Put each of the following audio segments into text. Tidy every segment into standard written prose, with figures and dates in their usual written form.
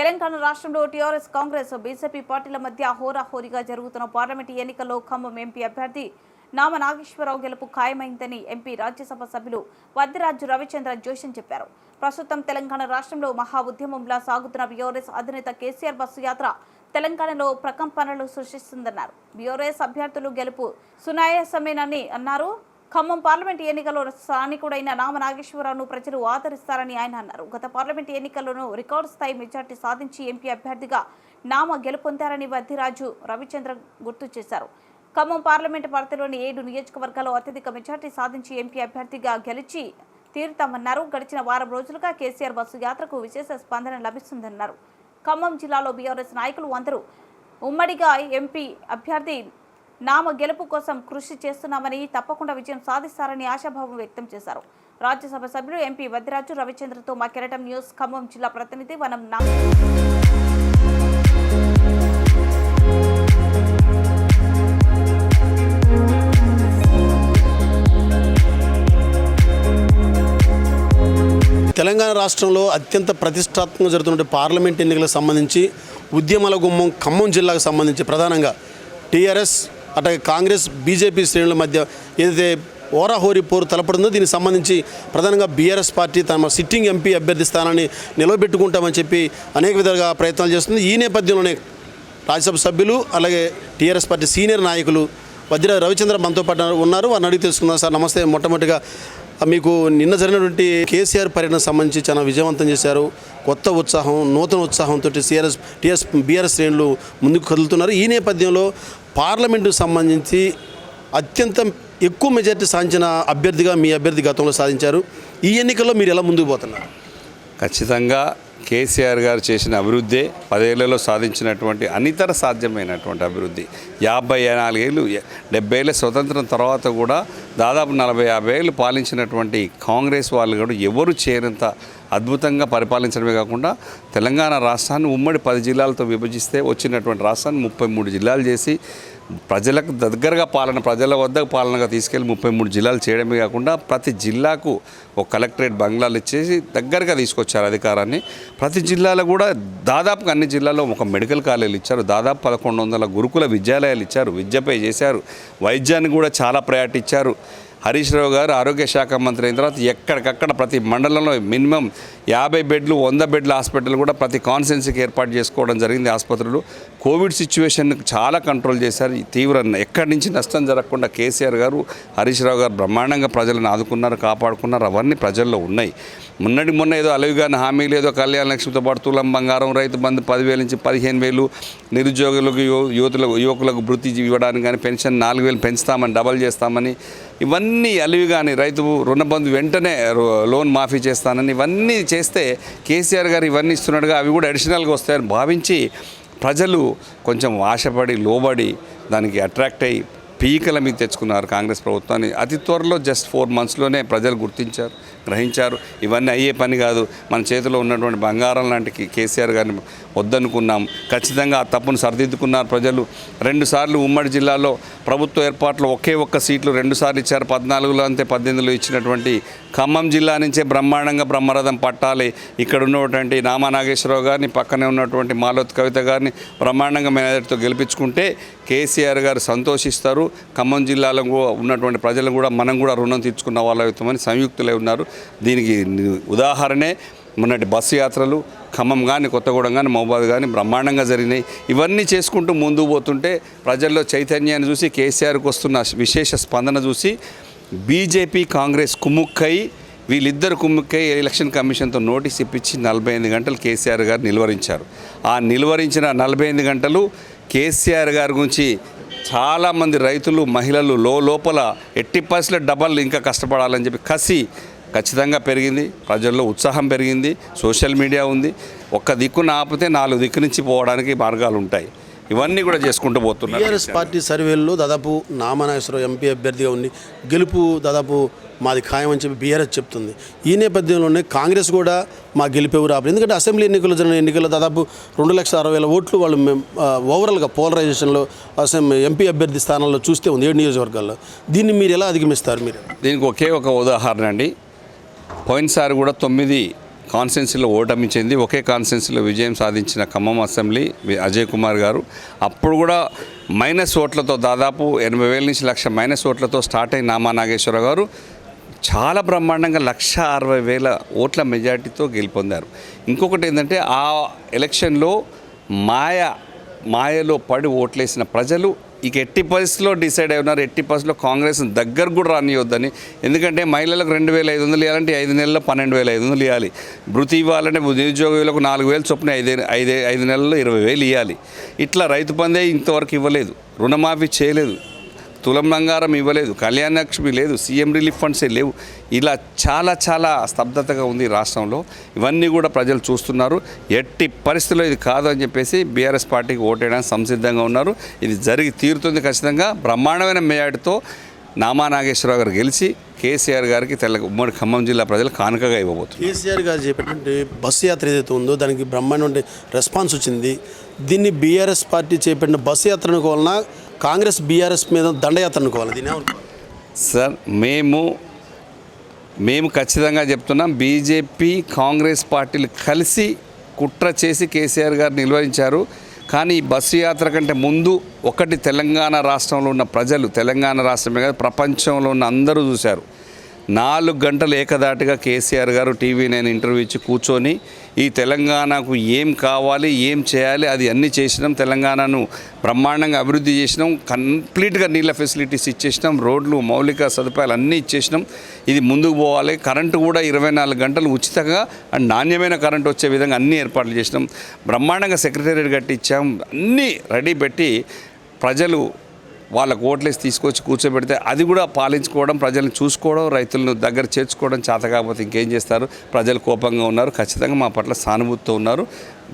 తెలంగాణ రాష్ట్రంలో TRS Congress BJP పార్టీల మధ్య హోరాహోరీగా జరుగుతున్న పార్లమెంటు ఎన్నికల్లో ఖమ్మం ఎంపీ అభ్యర్థి నామ నాగేశ్వరరావు గెలుపు ఖాయమైందని ఎంపీ రాజ్యసభ సభ్యులు వద్దిరాజు రవిచంద్ర జోషి చెప్పారు. ప్రస్తుతం తెలంగాణ రాష్ట్రంలో మహా ఉద్యమంలా సాగుతున్న బీఆర్ఎస్ అధినేత కేసీఆర్ బస్సు యాత్ర తెలంగాణలో ప్రకంపనలు సృష్టిస్తుందన్నారు. బీఆర్ఎస్ అభ్యర్థులు గెలుపు సునాయాసమేనని అన్నారు. ఖమ్మం పార్లమెంటు ఎన్నికల్లో స్థానికుడైన నామ నాగేశ్వరరావును ప్రజలు ఆదరిస్తారని ఆయన అన్నారు. గత పార్లమెంటు ఎన్నికల్లోనూ రికార్డు స్థాయి మెజార్టీ సాధించి ఎంపీ అభ్యర్థిగా నామ గెలుపొందారని వద్దిరాజు రవిచంద్ర గుర్తు చేశారు. ఖమ్మం పార్లమెంటు పరిధిలోని 7 నియోజకవర్గాల్లో అత్యధిక మెజార్టీ సాధించి ఎంపీ అభ్యర్థిగా గెలిచి తీరుతామన్నారు. గడిచిన వారం రోజులుగా కేసీఆర్ బస్సు యాత్రకు విశేష స్పందన లభిస్తుందన్నారు. ఖమ్మం జిల్లాలో బీఆర్ఎస్ నాయకులు అందరూ ఉమ్మడిగా ఎంపీ అభ్యర్థి నామ గెలుపు కోసం కృషి చేస్తున్నామని, తప్పకుండా విజయం సాధిస్తారని ఆశాభావం వ్యక్తం చేశారు. రాజ్యసభ సభ్యులు ఎంపీ వద్దిరాజు రవిచంద్రతో మా కెరటం న్యూస్ ఖమ్మం జిల్లా ప్రతినిధి వనం తెలంగాణ రాష్ట్రంలో అత్యంత ప్రతిష్టాత్మకంగా జరుగుతున్న పార్లమెంట్ ఎన్నికలకు సంబంధించి ఉద్యమాల గుమ్మం ఖమ్మం జిల్లాకు సంబంధించి ప్రధానంగా టీఆర్ఎస్ అట్లాగే కాంగ్రెస్ బీజేపీ శ్రేణుల మధ్య ఏదైతే ఓరాహోరీ పోరు తలపడుతుందో దీనికి సంబంధించి ప్రధానంగా బీఆర్ఎస్ పార్టీ తమ సిట్టింగ్ ఎంపీ అభ్యర్థి స్థానాన్ని నిలబెట్టుకుంటామని చెప్పి అనేక విధాలుగా ప్రయత్నాలు చేస్తుంది. ఈ నేపథ్యంలోనే రాజ్యసభ సభ్యులు అలాగే టీఆర్ఎస్ పార్టీ సీనియర్ నాయకులు వద్దిరాజు రవిచంద్ర మనతో పాటు ఉన్నారు. వారిని అడిగి తెలుసుకుందాం. సార్ నమస్తే. మొట్టమొదటిగా మీకు నిన్న జరిగినటువంటి కేసీఆర్ పర్యటన సంబంధించి చాలా విజయవంతం చేశారు. కొత్త ఉత్సాహం, నూతన ఉత్సాహంతో బీఆర్ఎస్ శ్రేణులు ముందుకు కదులుతున్నారు. ఈ నేపథ్యంలో పార్లమెంటుకు సంబంధించి అత్యంత ఎక్కువ మెజార్టీ సాధించిన అభ్యర్థిగా మీ అభ్యర్థి గతంలో సాధించారు. ఈ ఎన్నికల్లో మీరు ఎలా ముందుకు పోతున్నారు? ఖచ్చితంగా కేసీఆర్ గారు చేసిన అభివృద్ధి 10 ఏళ్లలో సాధించినటువంటి అనితర సాధ్యమైనటువంటి అభివృద్ధి. 54 ఏళ్ళు 70 ఏళ్ళ స్వతంత్రం తర్వాత కూడా దాదాపు 40-50 ఏళ్ళు పాలించినటువంటి కాంగ్రెస్ వాళ్ళు కూడా ఎవరు చేయనంత అద్భుతంగా పరిపాలించడమే కాకుండా తెలంగాణ రాష్ట్రాన్ని ఉమ్మడి 10 జిల్లాలతో విభజిస్తే వచ్చినటువంటి రాష్ట్రాన్ని 33 జిల్లాలు చేసి ప్రజలకు దగ్గరగా పాలన, ప్రజల వద్దకు పాలనగా తీసుకెళ్ళి 33 జిల్లాలు చేయడమే కాకుండా ప్రతి జిల్లాకు ఒక కలెక్టరేట్ బంగ్లాలు ఇచ్చేసి దగ్గరగా తీసుకొచ్చారు అధికారాన్ని. ప్రతి జిల్లాలో కూడా దాదాపుగా అన్ని జిల్లాల్లో ఒక మెడికల్ కాలేజీలు ఇచ్చారు. దాదాపు 1100 గురుకుల విద్యాలయాలు ఇచ్చారు. విద్యపై చేశారు. వైద్యాన్ని కూడా చాలా ప్రయారిటీ ఇచ్చారు. హరీష్ రావు గారు ఆరోగ్య శాఖ మంత్రి అయిన తర్వాత ఎక్కడికక్కడ ప్రతి మండలంలో మినిమం 50 బెడ్లు 100 బెడ్ల హాస్పిటల్ కూడా ప్రతి కాన్స్టిట్యున్సీకి ఏర్పాటు చేసుకోవడం జరిగింది. ఆసుపత్రులు కోవిడ్ సిచ్యువేషన్ చాలా కంట్రోల్ చేశారు. ఎక్కడి నుంచి నష్టం జరగకుండా కేసీఆర్ గారు, హరీష్ రావు గారు బ్రహ్మాండంగా ప్రజలను ఆదుకున్నారు, కాపాడుకున్నారు. అవన్నీ ప్రజల్లో ఉన్నాయి. మొన్న ఏదో అలవిగాని హామీలు, ఏదో కళ్యాణ లక్ష్మితో పాటు తులం బంగారం, రైతు బంధు 10,000 నుంచి 15,000, నిరుద్యోగులకు యువకులకు వృత్తి ఇవ్వడానికి కానీ పెన్షన్ 4,000 పెంచుతామని, డబల్ చేస్తామని, ఇవన్నీ అలివిగాని రైతు రుణబంధు వెంటనే లోన్ మాఫీ చేస్తానని ఇవన్నీ చేస్తే కేసీఆర్ గారు ఇవన్నీ ఇస్తున్నట్టుగా అవి కూడా అడిషనల్గా వస్తాయని భావించి ప్రజలు కొంచెం ఆశపడి లోబడి దానికి అట్రాక్ట్ అయ్యి పీకల మీద తెచ్చుకున్నారు కాంగ్రెస్ ప్రభుత్వాన్ని. అతి త్వరలో జస్ట్ 4 మంత్స్లోనే ప్రజలు గుర్తించారు, గ్రహించారు. ఇవన్నీ అయ్యే పని కాదు. మన చేతిలో ఉన్నటువంటి బంగారం లాంటి కేసీఆర్ గారిని వద్దనుకున్నాం. ఖచ్చితంగా ఆ తప్పును సరిదిద్దుకున్నారు ప్రజలు. 2 సార్లు ఉమ్మడి జిల్లాలో ప్రభుత్వ ఏర్పాట్లు ఒక్క సీట్లు 2 సార్లు ఇచ్చారు. 14లో అంతే 18లో ఇచ్చినటువంటి ఖమ్మం జిల్లా నుంచే బ్రహ్మాండంగా బ్రహ్మరథం పట్టాలి. ఇక్కడ ఉన్నటువంటి నామా నాగేశ్వరరావు గారిని, పక్కనే ఉన్నటువంటి మాలోత్ కవిత గారిని బ్రహ్మాండంగా మేనేజర్తో గెలిపించుకుంటే కేసీఆర్ గారు సంతోషిస్తారు. ఖమ్మం జిల్లాలో ఉన్నటువంటి ప్రజలు కూడా మనం కూడా రుణం తీర్చుకున్న వాళ్ళు అవుతామని సంయుక్తులై ఉన్నారు. దీనికి ఉదాహరణే మొన్నటి బస్సు యాత్రలు ఖమ్మం కానీ, కొత్తగూడెం కానీ, మహబూబాద్ కానీ బ్రహ్మాండంగా జరిగినాయి. ఇవన్నీ చేసుకుంటూ ముందుకు పోతుంటే ప్రజల్లో చైతన్యాన్ని చూసి, కేసీఆర్కి వస్తున్న విశేష స్పందన చూసి బీజేపీ కాంగ్రెస్ వీళ్ళిద్దరు కుమ్ముక్కై ఎలక్షన్ కమిషన్తో నోటీస్ ఇప్పించి 45 గంటలు కేసీఆర్ గారు నిలువరించారు. ఆ నిలువరించిన 45 గంటలు కేసీఆర్ గారి గురించి చాలామంది రైతులు, మహిళలు లోపల 80% డబల్ ఇంకా కష్టపడాలని చెప్పి కసి ఖచ్చితంగా పెరిగింది. ప్రజల్లో ఉత్సాహం పెరిగింది. సోషల్ మీడియా ఉంది. ఒక్క దిక్కున ఆపితే 4 దిక్కు నుంచి పోవడానికి మార్గాలు ఉంటాయి. ఇవన్నీ కూడా చేసుకుంటూ పోతున్నారు. టీఆర్ఎస్ పార్టీ సర్వేల్లో దాదాపు నామా నాగేశ్వరరావు ఎంపీ అభ్యర్థిగా ఉంది. గెలుపు దాదాపు మాది ఖాయమని చెప్పి బీఆర్ఎస్ చెప్తుంది. ఈ నేపథ్యంలోనే కాంగ్రెస్ కూడా మా గెలిపేవు రాబోదు. ఎందుకంటే అసెంబ్లీ ఎన్నికలు జరిగిన ఎన్నికల్లో దాదాపు 2,60,000 ఓట్లు వాళ్ళు ఓవరాల్గా పోలరైజేషన్లో ఎంపీ అభ్యర్థి స్థానంలో చూస్తే ఉంది 7 నియోజకవర్గాల్లో. దీన్ని మీరు ఎలా అధిగమిస్తారు? మీరు దీనికి ఒకే ఒక ఉదాహరణ అండి. పోయినసారి కూడా 9 కాన్స్టిట్యున్సీలో ఓటమి చెంది ఒకే కాన్స్టిట్యున్సీలో విజయం సాధించిన ఖమ్మం అసెంబ్లీ అజయ్ కుమార్ గారు అప్పుడు కూడా మైనస్ ఓట్లతో దాదాపు 80,000 నుంచి 1,00,000 మైనస్ ఓట్లతో స్టార్ట్ అయిన నామా నాగేశ్వరరావు గారు చాలా బ్రహ్మాండంగా 1,60,000 ఓట్ల మెజార్టీతో గెలుపొందారు. ఇంకొకటి ఏంటంటే ఆ ఎలక్షన్లో మాయలో పడి ఓట్లేసిన ప్రజలు ఇక ఎట్టి పరిస్థితిలో డిసైడ్ అయి ఉన్నారు, ఎట్టి పరిస్థితిలో కాంగ్రెస్ దగ్గర కూడా రానియొద్దని. ఎందుకంటే మహిళలకు 2,500 ఇవ్వాలంటే 5 నెలల్లో 12,500 ఇవ్వాలి. భృతి ఇవ్వాలంటే నిరుద్యోగులకు 4,000 చొప్పున 5 నెలల్లో 20,000 ఇవ్వాలి. ఇట్లా రైతు బంధే ఇంతవరకు ఇవ్వలేదు, రుణమాఫీ చేయలేదు, తులం బంగారం ఇవ్వలేదు, కళ్యాణ లక్ష్మి లేదు, సీఎం రిలీఫ్ ఫండ్సే లేవు. ఇలా చాలా స్తబ్దతగా ఉంది రాష్ట్రంలో. ఇవన్నీ కూడా ప్రజలు చూస్తున్నారు. ఎట్టి పరిస్థితుల్లో ఇది కాదు అని చెప్పేసి బీఆర్ఎస్ పార్టీకి ఓటేయడానికి సంసిద్ధంగా ఉన్నారు. ఇది జరిగి తీరుతుంది ఖచ్చితంగా. బ్రహ్మాండమైన మేయాటితో నామా నాగేశ్వరరావు గారు గెలిచి కేసీఆర్ గారికి ఉమ్మడి ఖమ్మం జిల్లా ప్రజలు కానుకగా ఇవ్వబోతున్నారు. కేసీఆర్ గారు చేపట్టినటువంటి బస్సు యాత్ర ఏదైతే ఉందో దానికి బ్రహ్మాండమైన రెస్పాన్స్ వచ్చింది. దీన్ని బీఆర్ఎస్ పార్టీ చేపట్టిన బస్సు యాత్ర అనుకోవాలన్నా, కాంగ్రెస్ బీఆర్ఎస్ మీద దండయాత్ర అనుకోవాలి? దీని సార్ మేము ఖచ్చితంగా చెప్తున్నాం, బీజేపీ కాంగ్రెస్ పార్టీలు కలిసి కుట్ర చేసి కేసీఆర్ గారు నిలువరించారు. కానీ ఈ బస్సు యాత్ర కంటే ముందు ఒకటి తెలంగాణ రాష్ట్రంలో ఉన్న ప్రజలు, తెలంగాణ రాష్ట్రమే కాదు ప్రపంచంలో ఉన్న అందరూ చూశారు. 4 గంటలు ఏకదాటిగా కేసీఆర్ గారు TV9 ఇంటర్వ్యూ ఇచ్చి కూర్చొని ఈ తెలంగాణకు ఏం కావాలి, ఏం చేయాలి, అది అన్నీ చేసినాం. తెలంగాణను బ్రహ్మాండంగా అభివృద్ధి చేసినాం, కంప్లీట్గా నీళ్ళ ఫెసిలిటీస్ ఇచ్చేసినాం, రోడ్లు మౌలిక సదుపాయాలు అన్నీ ఇచ్చేసినాం. ఇది ముందుకు పోవాలి. కరెంటు కూడా 24 గంటలు ఉచితంగా అండ్ నాణ్యమైన కరెంటు వచ్చే విధంగా అన్ని ఏర్పాట్లు చేసినాం. బ్రహ్మాండంగా సెక్రటేరియట్ కట్టించాం. అన్నీ రెడీ పెట్టి ప్రజలు వాళ్ళకు ఓట్లేసి తీసుకొచ్చి కూర్చోబెడితే అది కూడా పాలించుకోవడం, ప్రజలను చూసుకోవడం, రైతులను దగ్గర చేర్చుకోవడం చేత కాకపోతే ఇంకేం చేస్తారు? ప్రజలు కోపంగా ఉన్నారు. ఖచ్చితంగా మా పట్ల సానుభూతితో ఉన్నారు.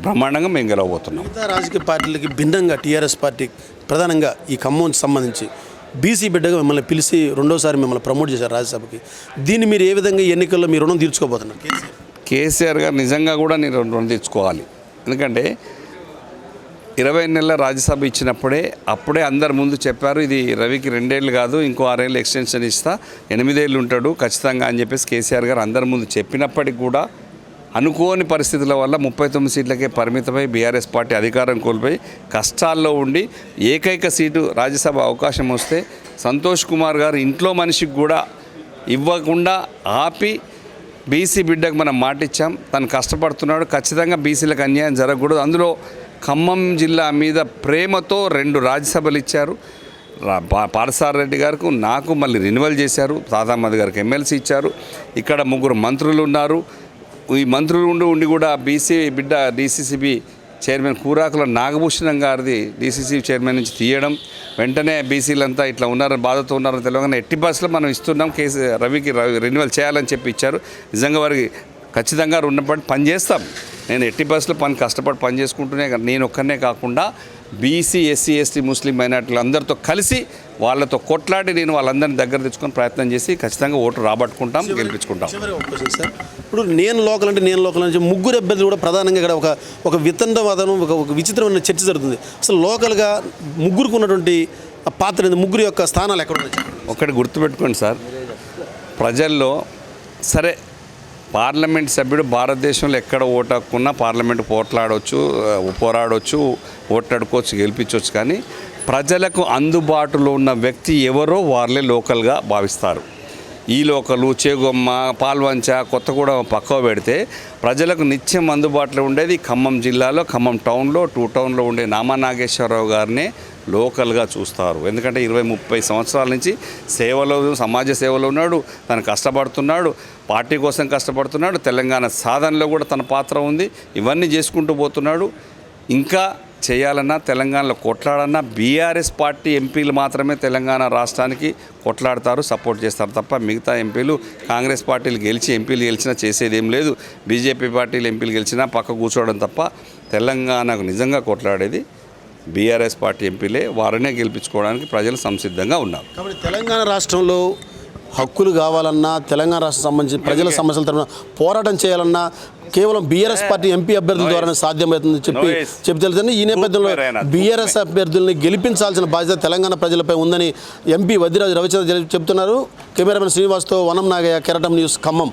బ్రహ్మాండంగా మేము గెలవబోతున్నాం. మిగతా రాజకీయ పార్టీలకి భిన్నంగా టీఆర్ఎస్ పార్టీ ప్రధానంగా ఈ ఖమ్మం సంబంధించి బీసీ బిడ్డగా మిమ్మల్ని పిలిచి రెండోసారి మిమ్మల్ని ప్రమోట్ చేశారు రాజ్యసభకి. దీన్ని మీరు ఏ విధంగా ఎన్నికల్లో మీ రుణం తీర్చుకోబోతున్నారు? కేసీఆర్ గారు నిజంగా కూడా నేను రుణం తీర్చుకోవాలి. ఎందుకంటే 20 నెలల రాజ్యసభ ఇచ్చినప్పుడే అప్పుడే అందరు ముందు చెప్పారు, ఇది రవికి 2 ఏళ్ళు కాదు ఇంకో 6 ఏళ్ళు ఎక్స్టెన్షన్ ఇస్తా, 8 ఏళ్ళు ఉంటాడు ఖచ్చితంగా అని చెప్పేసి కేసీఆర్ గారు అందరి ముందు చెప్పినప్పటికి కూడా అనుకోని పరిస్థితుల వల్ల 39 సీట్లకే పరిమితమై బీఆర్ఎస్ పార్టీ అధికారం కోల్పోయి కష్టాల్లో ఉండి ఏకైక సీటు రాజ్యసభ అవకాశం వస్తే సంతోష్ కుమార్ గారు ఇంట్లో మనిషికి కూడా ఇవ్వకుండా ఆపి బీసీ బిడ్డకు మనం మాటిచ్చాం, తను కష్టపడుతున్నాడు, ఖచ్చితంగా బీసీలకు అన్యాయం జరగకూడదు. అందులో ఖమ్మం జిల్లా మీద ప్రేమతో 2 రాజ్యసభలు ఇచ్చారు. పారసార్ రెడ్డి గారికి నాకు మళ్ళీ రెన్యువల్ చేశారు. తాతామద్ గారికి ఎమ్మెల్సీ ఇచ్చారు. ఇక్కడ 3 మంత్రులు ఉన్నారు. ఈ మంత్రులు ఉండి కూడా బీసీ బిడ్డ డీసీసీబీ చైర్మన్ కూరాకుల నాగభూషణం గారిది డీసీసీ చైర్మన్ నుంచి తీయడం, వెంటనే బీసీలంతా ఇట్లా ఉన్నారని బాధతో ఉన్నారని తెలియగానే ఎట్టి బస్సులో మనం ఇస్తున్నాం, రవికి రెన్యువల్ చేయాలని చెప్పి ఇచ్చారు. నిజంగా వారికి ఖచ్చితంగా రుణపడి పని చేస్తాం. నేను ఎట్టి బస్సులో కష్టపడి పని చేసుకుంటూనే నేను ఒక్కనే కాకుండా బీసీ ఎస్సీ ఎస్టీ ముస్లిం మైనార్టీలు అందరితో కలిసి వాళ్ళతో కొట్లాడి నేను వాళ్ళందరినీ దగ్గర తెచ్చుకొని ప్రయత్నం చేసి ఖచ్చితంగా ఓటు రాబట్టుకుంటాం, గెలిపించుకుంటాం. సార్ ఇప్పుడు నేను లోకల్ అంటే ముగ్గురు అభ్యర్థులు కూడా ప్రధానంగా ఇక్కడ ఒక వితండవాదం, ఒక విచిత్రమైన చర్చ జరుగుతుంది. అసలు లోకల్గా ముగ్గురికి ఉన్నటువంటి పాత్ర ఏంది? ముగ్గురు యొక్క స్థానాలు ఎక్కడ ఉన్నాయి? ఒకటి గుర్తుపెట్టుకోండి సార్, ప్రజల్లో సరే పార్లమెంట్ సభ్యుడు భారతదేశంలో ఎక్కడ ఓటు హక్కున్నా పార్లమెంట్ పోరాడవచ్చు, ఓట్లాడుకోవచ్చు, గెలిపించవచ్చు. కానీ ప్రజలకు అందుబాటులో ఉన్న వ్యక్తి ఎవరో వాళ్ళే లోకల్గా భావిస్తారు. ఈ లోకలు చేగొమ్మ, పాల్వంచ, కొత్తగూడెం పక్కవ పెడితే ప్రజలకు నిత్యం అందుబాటులో ఉండేది ఖమ్మం జిల్లాలో, ఖమ్మం టౌన్లో, 2 టౌన్లో ఉండే నామా నాగేశ్వరరావు గారినే లోకల్గా చూస్తారు. ఎందుకంటే 20-30 సంవత్సరాల నుంచి సమాజ సేవలో ఉన్నాడు, తను కష్టపడుతున్నాడు, పార్టీ కోసం కష్టపడుతున్నాడు, తెలంగాణ సాధనలో కూడా తన పాత్ర ఉంది. ఇవన్నీ చేసుకుంటూ పోతున్నాడు. ఇంకా చేయాలన్నా, తెలంగాణలో కొట్లాడన్నా బీఆర్ఎస్ పార్టీ ఎంపీలు మాత్రమే తెలంగాణ రాష్ట్రానికి కొట్లాడతారు, సపోర్ట్ చేస్తారు తప్ప మిగతా ఎంపీలు కాంగ్రెస్ పార్టీలు ఎంపీలు గెలిచినా చేసేది ఏం లేదు. బీజేపీ పార్టీలు ఎంపీలు గెలిచినా పక్క కూర్చోవడం తప్ప తెలంగాణకు నిజంగా కొట్లాడేది బీఆర్ఎస్ పార్టీ ఎంపీలే. వారినే గెలిపించుకోవడానికి ప్రజలు సంసిద్ధంగా ఉన్నారు. కాబట్టి తెలంగాణ రాష్ట్రంలో హక్కులు కావాలన్నా, తెలంగాణ రాష్ట్రం సంబంధించి ప్రజల సమస్యల తరఫున పోరాటం చేయాలన్నా కేవలం బీఆర్ఎస్ పార్టీ ఎంపీ అభ్యర్థుల ద్వారా సాధ్యమవుతుందని చెప్పి తెలుసండి. ఈ నేపథ్యంలో బీఆర్ఎస్ అభ్యర్థుల్ని గెలిపించాల్సిన బాధ్యత తెలంగాణ ప్రజలపై ఉందని ఎంపీ వద్దిరాజు రవిచంద్ర చెబుతున్నారు. కెమెరామెన్ శ్రీనివాస్తో వనం నాగయ్య, కెరటం న్యూస్, ఖమ్మం.